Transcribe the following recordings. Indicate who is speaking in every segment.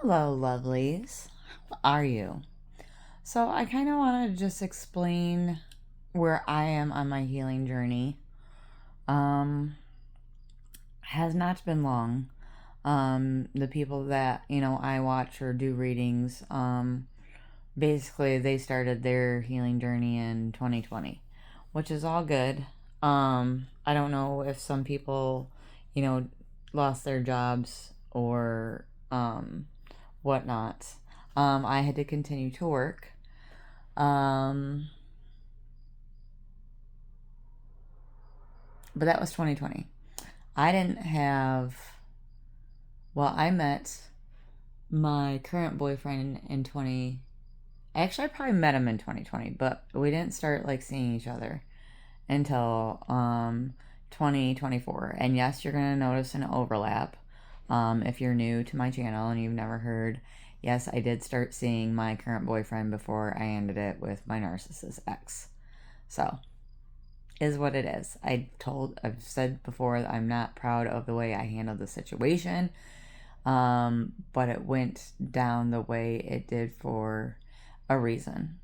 Speaker 1: Hello, lovelies. How are you? So, I kind of want to just explain where I am on my healing journey. Um, has not been long. The people that, I watch or do readings, basically they started their healing journey in 2020, which is all good. I don't know if some people, you know, lost their jobs or whatnot. I had to continue to work. Um, but that was 2020. I didn't have, well, I met my current boyfriend in 20. Actually, I probably met him in 2020, but we didn't start like seeing each other until 2024. And yes, you're going to notice an overlap. If you're new to my channel and you've never heard, yes, I did start seeing my current boyfriend before I ended it with my narcissist ex. So, is what it is. I've said before that I'm not proud of the way I handled the situation. But it went down the way it did for a reason.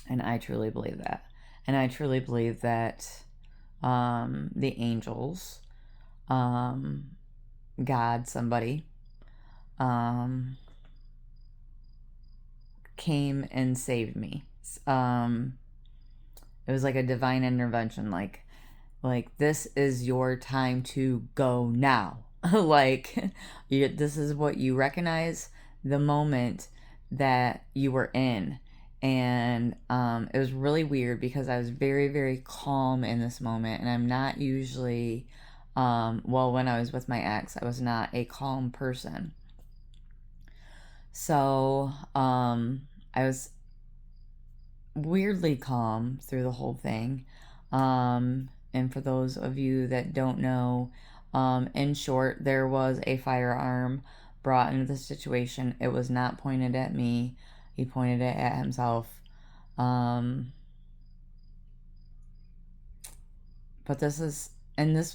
Speaker 1: And I truly believe that. And I truly believe that the angels, um, God, somebody, um, came and saved me. Um, it was like a divine intervention, like this is your time to go now. Like this is what you recognize the moment that you were in. And it was really weird because I was very, very calm in this moment, and I'm not usually well, when I was with my ex, I was not a calm person. So I was weirdly calm through the whole thing. And for those of you that don't know, in short, there was a firearm brought into the situation. It was not pointed at me, he pointed it at himself. Um, but this was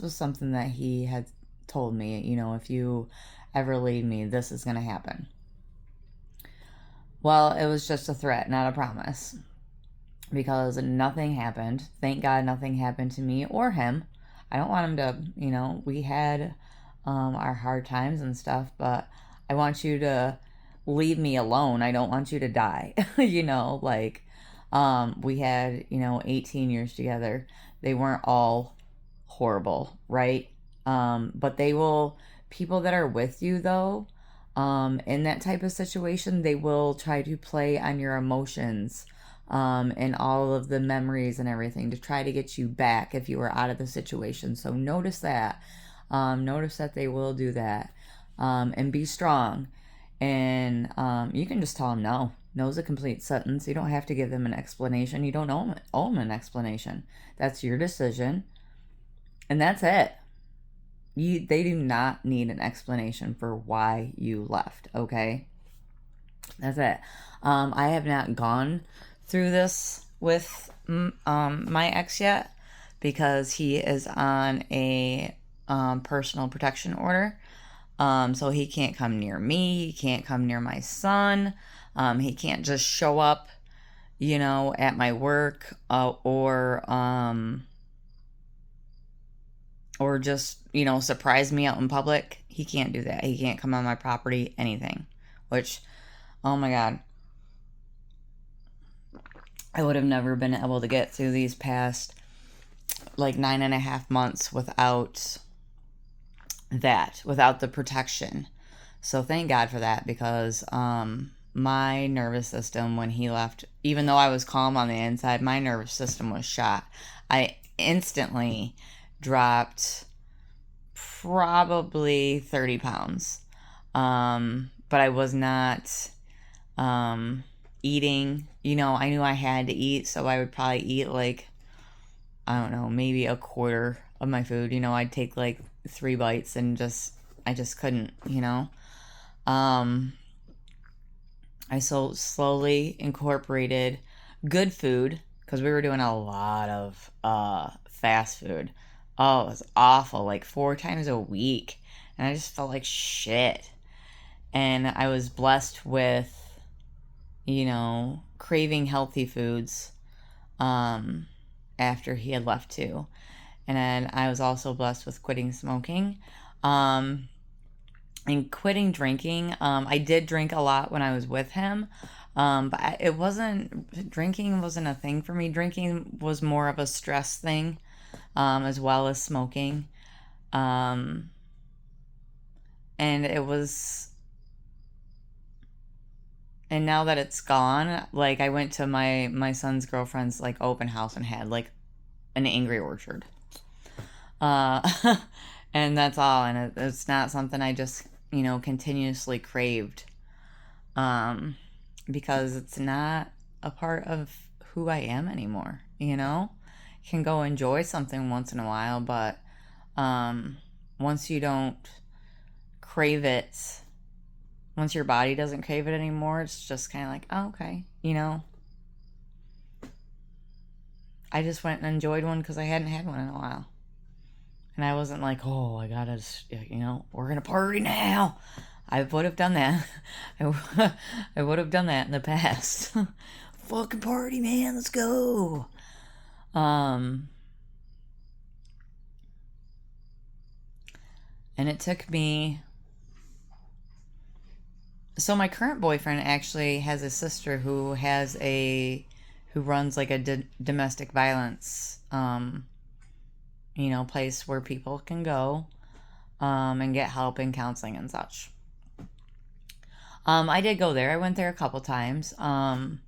Speaker 1: something that he had told me, if you ever leave me, this is going to happen. Well, it was just a threat, not a promise, because nothing happened. Thank God nothing happened to me or him. I don't want him to, we had our hard times and stuff, but I want you to leave me alone. I don't want you to die. We had, 18 years together. They weren't all horrible, right? But people that are with you though, in that type of situation, they will try to play on your emotions and all of the memories and everything to try to get you back if you were out of the situation. So notice that. Notice that they will do that. And be strong. And you can just tell them no. No is a complete sentence. You don't have to give them an explanation. You don't owe them an explanation. That's your decision. And that's it. They do not need an explanation for why you left, okay? That's it. I have not gone through this with my ex yet because he is on a personal protection order. So he can't come near me. He can't come near my son. He can't just show up, at my work or just, surprise me out in public. He can't do that. He can't come on my property, anything. Which, oh my God, I would have never been able to get through these past like 9.5 months without the protection. So thank God for that, because my nervous system when he left, even though I was calm on the inside, my nervous system was shot. I instantly dropped probably 30 pounds. But I was not eating. I knew I had to eat, so I would probably eat like, I don't know, maybe a quarter of my food. I'd take like 3 bites and I just couldn't, Um, I so slowly incorporated good food because we were doing a lot of fast food. Oh, it was awful, like 4 times a week, and I just felt like shit. And I was blessed with, craving healthy foods after he had left too. And then I was also blessed with quitting smoking. Um, and quitting drinking. I did drink a lot when I was with him, but drinking wasn't a thing for me. Drinking was more of a stress thing, as well as smoking. Um, and it was, and now that it's gone, like I went to my son's girlfriend's like open house and had like an Angry Orchard. Uh, and that's all. And it's not something I just, continuously craved. Um, because it's not a part of who I am anymore, Can go enjoy something once in a while, but um, once you don't crave it, once your body doesn't crave it anymore, it's just kind of like, oh, okay, I just went and enjoyed one because I hadn't had one in a while. And I wasn't like, oh, I gotta, we're gonna party now. I would have done that. I would have done that in the past. Fucking party, man, let's go. And it took me. So my current boyfriend actually has a sister who runs like a domestic violence, place where people can go, and get help and counseling and such. I did go there. I went there a couple times. And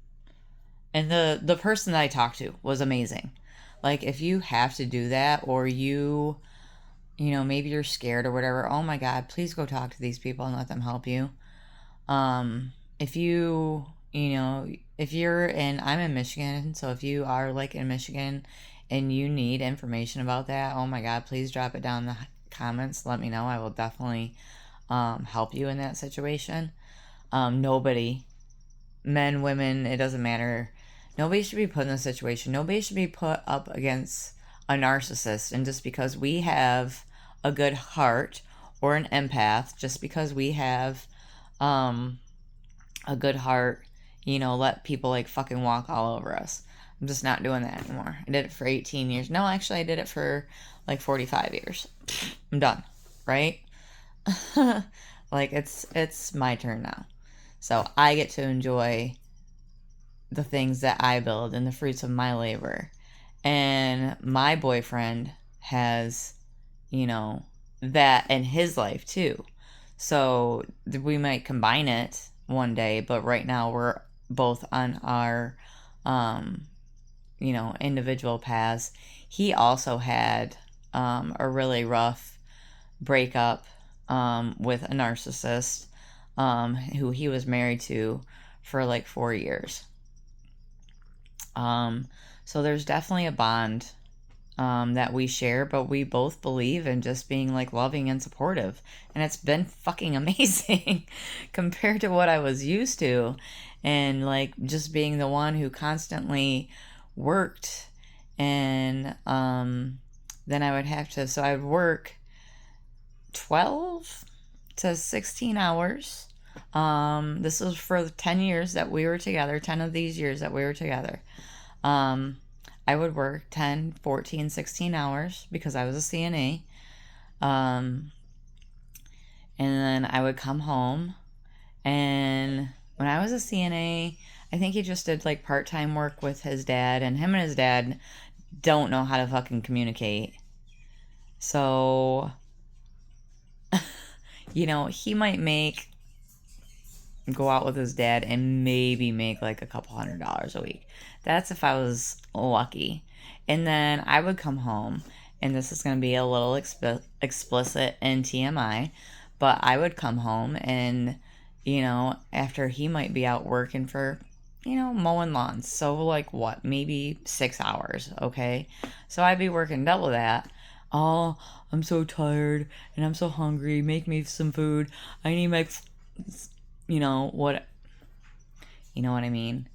Speaker 1: the person that I talked to was amazing. Like, if you have to do that, or maybe you're scared or whatever, oh my God, please go talk to these people and let them help you. If if you're I'm in Michigan, so if you are like in Michigan and you need information about that, oh my God, please drop it down in the comments. Let me know. I will definitely help you in that situation. Nobody, men, women, it doesn't matter. Nobody should be put in this situation. Nobody should be put up against a narcissist. And just because we have a good heart, or an empath, just because we have a good heart, let people like fucking walk all over us. I'm just not doing that anymore. I did it for 18 years. No, actually, I did it for like 45 years. I'm done, right? Like, it's my turn now. So I get to enjoy the things that I build and the fruits of my labor. And my boyfriend has, that in his life too. So we might combine it one day, but right now we're both on our, individual paths. He also had a really rough breakup with a narcissist who he was married to for like 4 years. So there's definitely a bond that we share, but we both believe in just being like loving and supportive. And it's been fucking amazing compared to what I was used to. And like just being the one who constantly worked. And then I would have to, so I would work 12 to 16 hours. This was for 10 years that we were together, 10 of these years that we were together. I would work 10, 14, 16 hours because I was a CNA. And then I would come home. And when I was a CNA, I think he just did like part-time work with his dad. And him and his dad don't know how to fucking communicate. So, he might go out with his dad and maybe make like a couple $100 a week. That's if I was lucky. And then I would come home, and this is going to be a little explicit in TMI, but I would come home and, after he might be out working for, mowing lawns. So like what, maybe 6 hours. Okay. So I'd be working double that. Oh, I'm so tired and I'm so hungry. Make me some food. I need my, what, you know what I mean?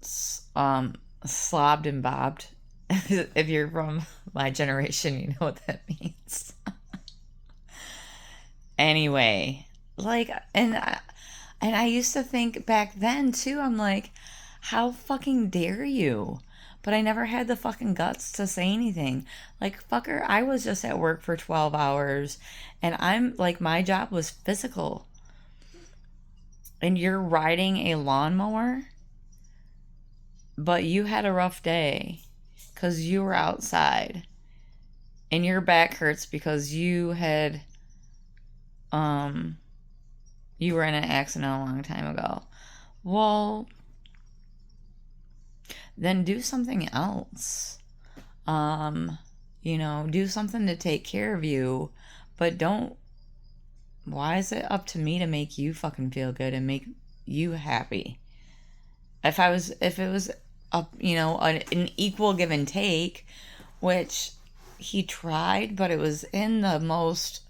Speaker 1: Slobbed and bobbed. If you're from my generation, you know what that means. Anyway, like, and I used to think back then too, I'm like, how fucking dare you? But I never had the fucking guts to say anything. Like, fucker, I was just at work for 12 hours and I'm like, my job was physical. And you're riding a lawnmower, but you had a rough day because you were outside and your back hurts because um, you were in an accident a long time ago. Well, then do something else. Do something to take care of you, but don't. Why is it up to me to make you fucking feel good and make you happy? If it was an equal give and take, which he tried, but it was in the most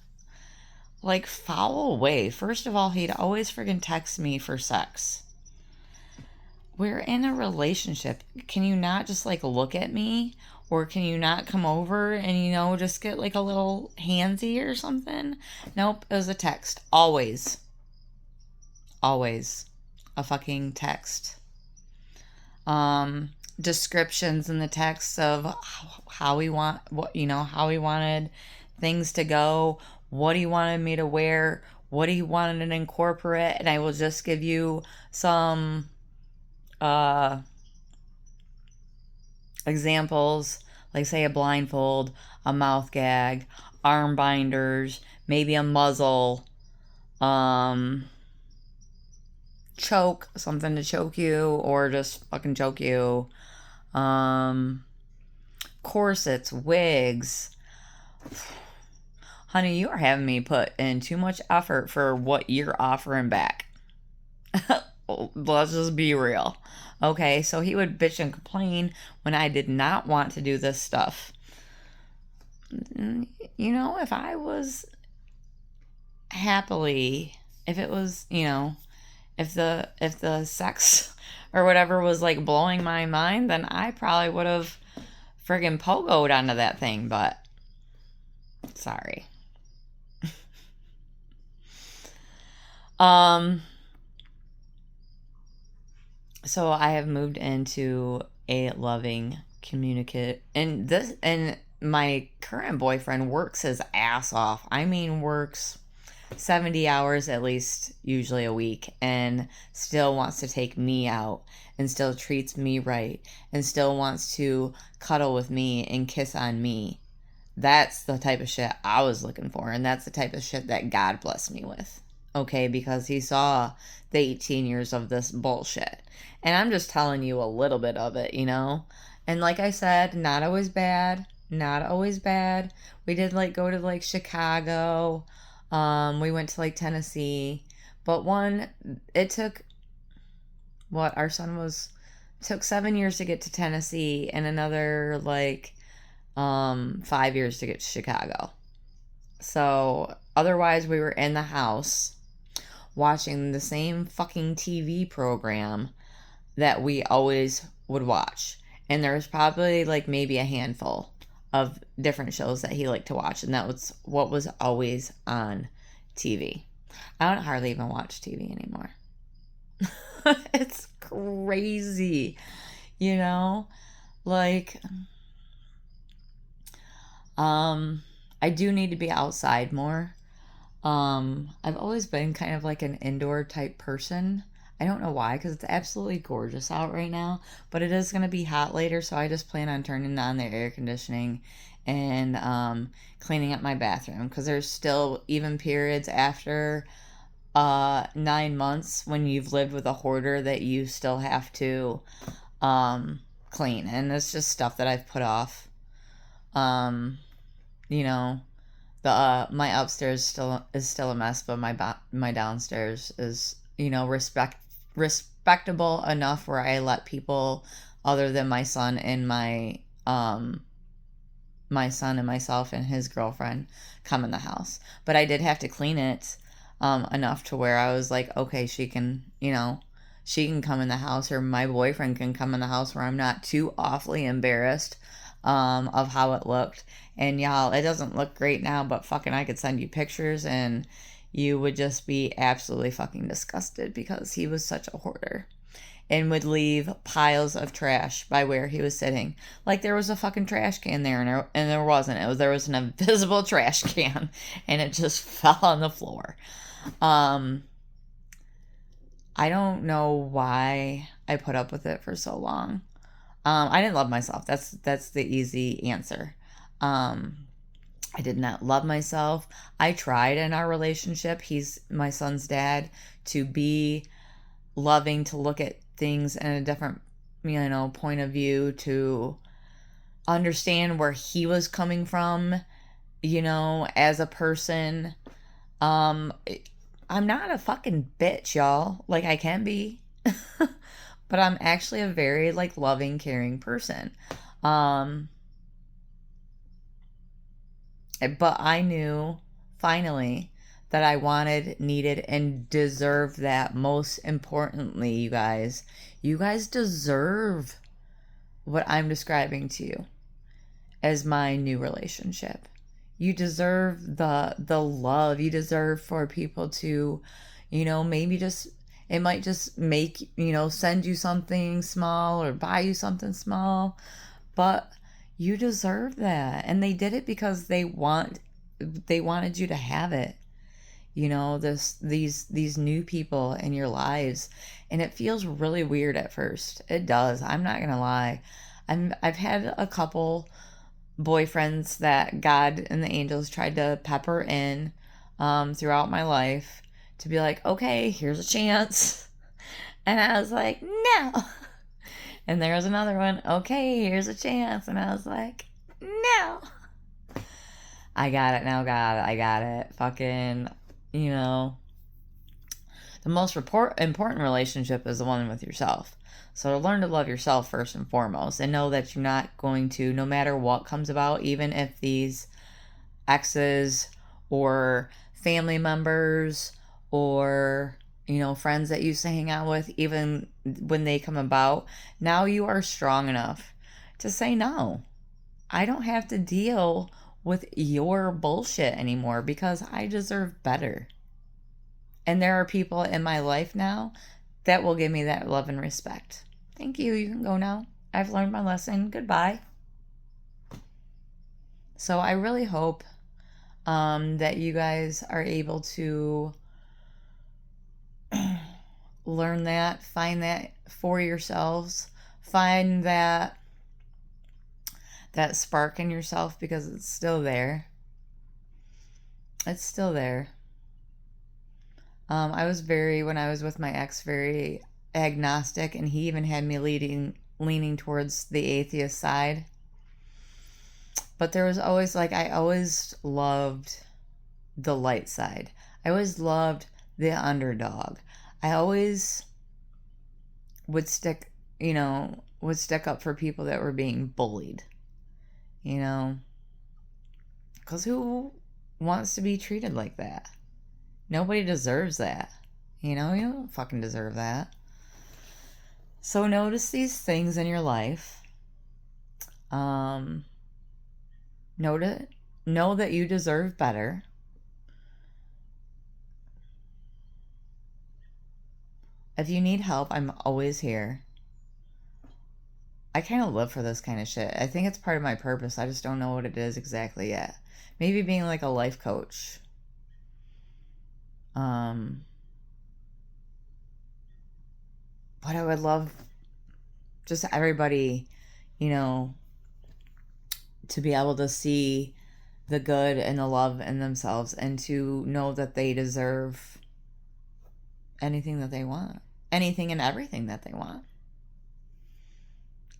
Speaker 1: like foul way. First of all, he'd always friggin' text me for sex. We're in a relationship. Can you not just like look at me? Or can you not come over and, just get like a little handsy or something? Nope, it was a text. Always. Always. A fucking text. Descriptions in the text of how he wanted things to go, what he wanted me to wear, what he wanted to incorporate, and I will just give you some examples, like say a blindfold, a mouth gag, arm binders, maybe a muzzle, choke, something to choke you or just fucking choke you, corsets, wigs. Honey, you are having me put in too much effort for what you're offering back. Let's just be real. Okay, so he would bitch and complain when I did not want to do this stuff. If I was happily, if it was, if the sex or whatever was like blowing my mind, then I probably would have friggin' pogoed onto that thing, but sorry. So I have moved into a loving communicate, and my current boyfriend works his ass off. I mean, works 70 hours at least, usually a week, and still wants to take me out and still treats me right and still wants to cuddle with me and kiss on me. That's the type of shit I was looking for, and that's the type of shit that God blessed me with. Okay, because he saw the 18 years of this bullshit. And I'm just telling you a little bit of it, And like I said, not always bad. Not always bad. We did like go to like Chicago. We went to like Tennessee. But it took took 7 years to get to Tennessee and another like 5 years to get to Chicago. So otherwise we were in the house watching the same fucking TV program that we always would watch. And there was probably like maybe a handful of different shows that he liked to watch, and that was what was always on TV. I don't hardly even watch TV anymore. It's crazy, like I do need to be outside more. I've always been kind of like an indoor type person. I don't know why, because it's absolutely gorgeous out right now, but it is going to be hot later, so I just plan on turning on the air conditioning and cleaning up my bathroom, because there's still even periods after 9 months when you've lived with a hoarder that you still have to clean, and it's just stuff that I've put off. My upstairs is still a mess, but my downstairs is respectable enough where I let people other than my son and my son and myself and his girlfriend come in the house. But I did have to clean it enough to where I was like, okay, she can come in the house, or my boyfriend can come in the house, where I'm not too awfully embarrassed of how it looked. And y'all, it doesn't look great now, but fucking I could send you pictures, and you would just be absolutely fucking disgusted because he was such a hoarder and would leave piles of trash by where he was sitting. Like there was a fucking trash can there, and there wasn't. There was an invisible trash can, and it just fell on the floor. I don't know why I put up with it for so long. I didn't love myself. That's the easy answer. I did not love myself. I tried in our relationship. He's my son's dad, to be loving, to look at things in a different, point of view, to understand where he was coming from, as a person. I'm not a fucking bitch, y'all. Like I can be. But I'm actually a very loving, caring person. But I knew finally that I wanted, needed, and deserved that. Most importantly, you guys deserve what I'm describing to you as my new relationship. You deserve the love. You deserve for people to, maybe just, it might just make, send you something small or buy you something small, but you deserve that. And they did it because they wanted you to have it. These new people in your lives, and it feels really weird at first. It does. I'm not gonna lie. I've had a couple boyfriends that God and the angels tried to pepper in throughout my life to be like, okay, here's a chance. And I was like, no. And there was another one, okay, here's a chance. And I was like, no. I got it now, God. I got it. Fucking, the most important relationship is the one with yourself. So learn to love yourself first and foremost, and know that you're not going to, no matter what comes about, even if these exes or family members or, friends that you used to hang out with, even when they come about, now you are strong enough to say no. I don't have to deal with your bullshit anymore because I deserve better. And there are people in my life now that will give me that love and respect. Thank you. You can go now. I've learned my lesson. Goodbye. So I really hope that you guys are able to learn that, find that for yourselves, find that spark in yourself, because it's still there. It's still there. I was when I was with my ex, very agnostic, and he even had me leaning towards the atheist side. But there was always I always loved the light side. I always loved the underdog. I always would stick up for people that were being bullied. Because who wants to be treated like that? Nobody deserves that. You don't fucking deserve that. So notice these things in your life. Know that you deserve better. If you need help, I'm always here. I kind of live for this kind of shit. I think it's part of my purpose. I just don't know what it is exactly yet. Maybe being like a life coach. But I would love just everybody, to be able to see the good and the love in themselves, and to know that they deserve anything that they want, anything and everything that they want.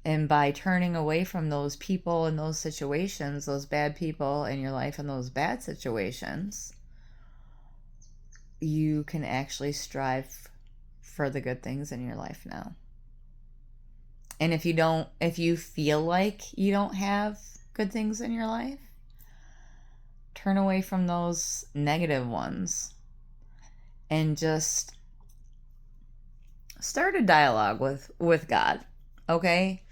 Speaker 1: And by turning away from those people and those situations, those bad people in your life and those bad situations, you can actually strive for the good things in your life now. And if you feel like you don't have good things in your life, turn away from those negative ones and just start a dialogue with God. Okay?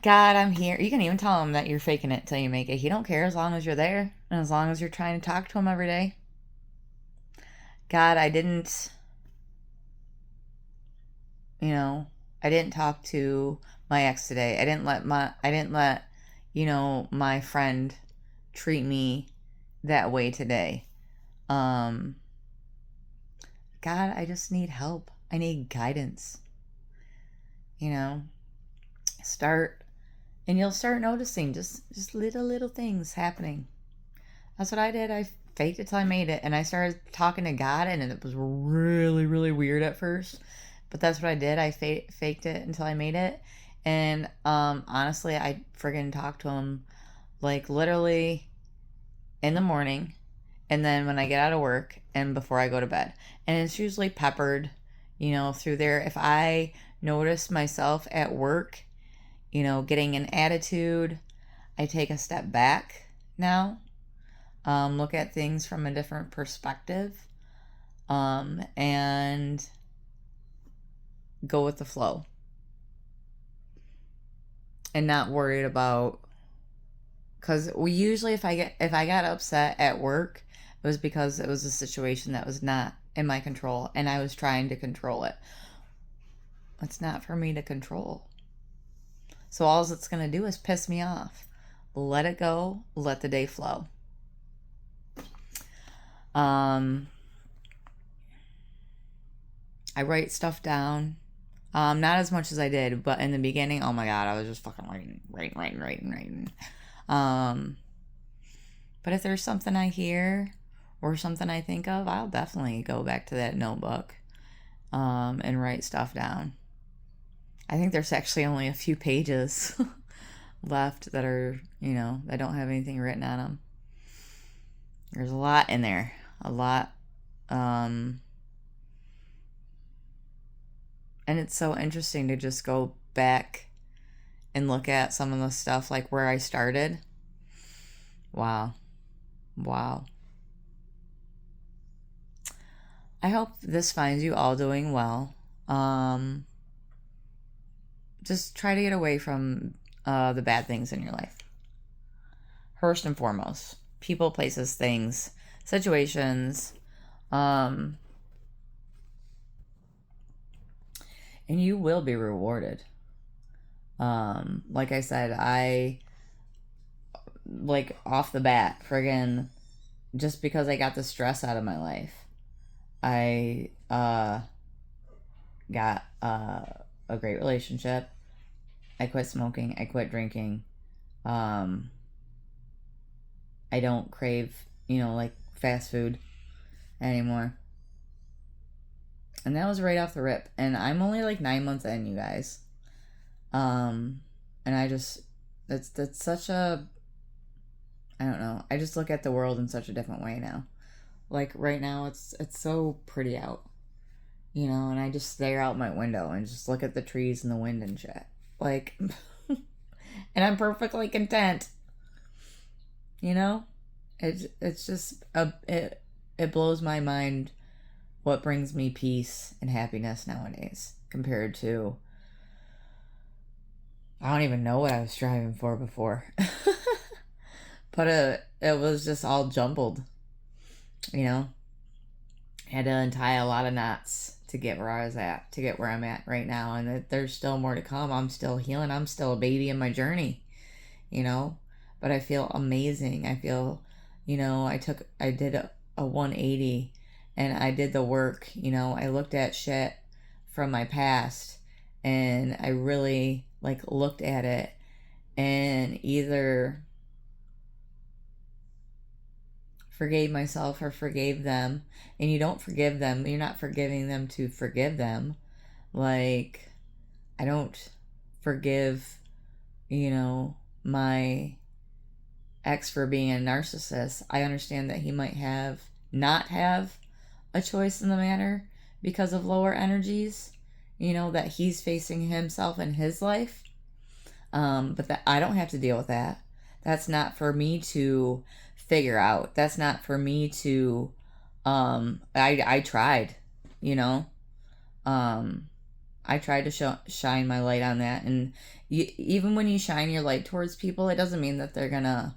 Speaker 1: God, I'm here. You can even tell him that you're faking it till you make it. He don't care as long as you're there and as long as you're trying to talk to him every day. God, I didn't, I didn't talk to my ex today. I didn't let, my friend treat me that way today. Um, God, I just need help. I need guidance. You know, start, and you'll start noticing just little things happening. That's what I did. I faked it till I made it, and I started talking to God, and it was really, really weird at first. But that's what I did. I faked it until I made it, and honestly, I friggin' talked to him like literally in the morning, and then when I get out of work, and before I go to bed, and it's usually peppered, through there. If I notice myself at work, getting an attitude, I take a step back now, look at things from a different perspective, and go with the flow, and not worried about, because we usually, if I got upset at work, it was because it was a situation that was not in my control, and I was trying to control it. It's not for me to control. So all it's going to do is piss me off. Let it go. Let the day flow. I write stuff down. Not as much as I did, but in the beginning, oh my God, I was just fucking writing. But if there's something I hear or something I think of, I'll definitely go back to that notebook, and write stuff down. I think there's actually only a few pages left that are, that don't have anything written on them. There's a lot in there. A lot. And it's so interesting to just go back and look at some of the stuff, like where I started. Wow. I hope this finds you all doing well. Just try to get away from the bad things in your life. First and foremost, people, places, things, situations, and you will be rewarded. Like I said, like off the bat, friggin', just because I got the stress out of my life, I got a great relationship. I quit smoking. I quit drinking. I don't crave, like fast food anymore. And that was right off the rip. And I'm only like 9 months in, you guys. And I just, that's such a, I don't know. I just look at the world in such a different way now. Like right now, it's so pretty out, and I just stare out my window and just look at the trees and the wind and shit. Like, and I'm perfectly content. It's just it blows my mind what brings me peace and happiness nowadays compared to, I don't even know what I was striving for before. But it was just all jumbled, had to untie a lot of knots to get where I was at, to get where I'm at right now. And there's still more to come. I'm still healing. I'm still a baby in my journey, but I feel amazing. I feel, I did a 180, and I did the work. I looked at shit from my past, and I really like looked at it, and either forgave myself or forgave them. And you don't forgive them, you're not forgiving them to forgive them. Like, I don't forgive, my ex for being a narcissist. I understand that he might not have a choice in the matter because of lower energies, that he's facing himself in his life. But that I don't have to deal with that. That's not for me to figure out. That's not for me to, I tried, I tried to shine my light on that. And even when you shine your light towards people, it doesn't mean that they're gonna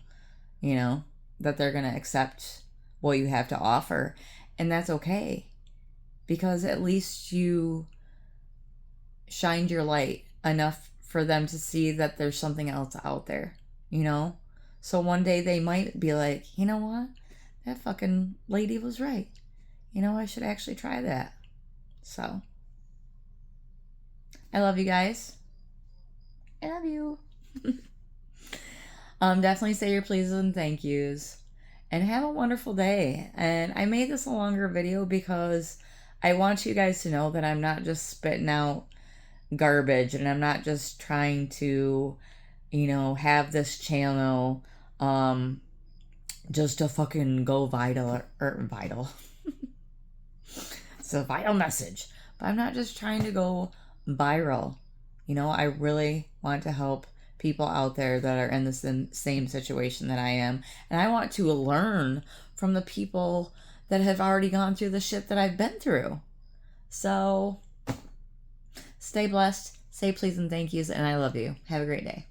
Speaker 1: accept what you have to offer. And that's okay, because at least you shined your light enough for them to see that there's something else out there, you know? So one day they might be like, you know what? That fucking lady was right. You know, I should actually try that. So, I love you guys. I love you. Definitely say your pleases and thank yous. And have a wonderful day. And I made this a longer video because I want you guys to know that I'm not just spitting out garbage, and I'm not just trying to, you know, have this channel just to fucking go vital or vital. It's a vital message. But I'm not just trying to go viral. You know, I really want to help people out there that are in the same situation that I am. And I want to learn from the people that have already gone through the shit that I've been through. So, stay blessed, say please and thank yous, and I love you. Have a great day.